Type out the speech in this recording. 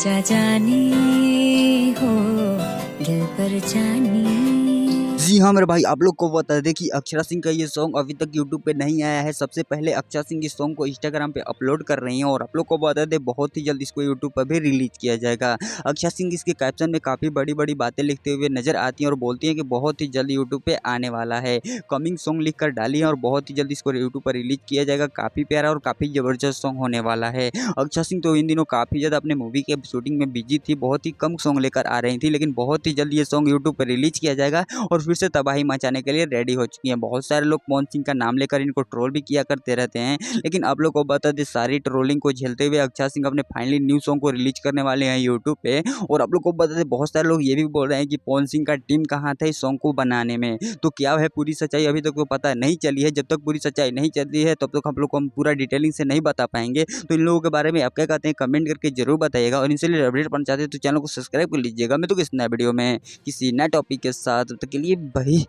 सच्चा जाने हो दिल पर जाने। जी हाँ मेरे भाई, आप लोग को बता दें कि अक्षरा सिंह का ये सॉन्ग अभी तक यूट्यूब पे नहीं आया है। सबसे पहले अक्षरा सिंह इस सॉन्ग को इंस्टाग्राम पे अपलोड कर रही हैं और आप लोग को बता दें बहुत ही जल्द इसको यूट्यूब पर भी रिलीज किया जाएगा। अक्षरा सिंह इसके कैप्शन में काफ़ी बड़ी बड़ी बातें लिखते हुए नजर आती हैं और बोलती हैं कि बहुत ही जल्द यूट्यूब पे आने वाला है। कमिंग सॉन्ग लिख कर डाली है और बहुत ही जल्द इसको यूट्यूब पर रिलीज किया जाएगा। काफ़ी प्यारा और काफ़ी ज़बरदस्त सॉन्ग होने वाला है। अक्षरा सिंह तो इन दिनों काफ़ी ज़्यादा अपने मूवी के शूटिंग में बिजी थी, बहुत ही कम सॉन्ग लेकर आ रही थी, लेकिन बहुत ही जल्द ये सॉन्ग यूट्यूब पर रिलीज किया जाएगा और फिर से तबाही मचाने के लिए रेडी हो चुकी हैं। बहुत सारे लोग पवन सिंह का नाम लेकर इनको ट्रोल भी किया करते रहते हैं, लेकिन आप लोग को बता दें सारी ट्रोलिंग को झेलते हुए अक्षरा सिंह अपने फाइनली न्यू सॉन्ग को रिलीज करने वाले हैं यूट्यूब पे। और आप लोग को बता दें बहुत सारे लोग ये भी बोल रहे हैं कि पवन सिंह का टीम कहाँ था इस सॉन्ग को बनाने में। तो क्या है पूरी सच्चाई अभी तक तो पता नहीं चली है। जब तक पूरी सच्चाई नहीं चली है तब तक हम लोग को हम पूरा डिटेलिंग से नहीं बता पाएंगे। तो इन लोगों के बारे में आप क्या कहते हैं कमेंट करके जरूर बताइएगा और इनसे अपडेट पाना चाहते हैं तो चैनल को सब्सक्राइब कर लीजिएगा। मैं तो किस नए वीडियो में किसी नए टॉपिक के साथ, तब तक के लिए भाई।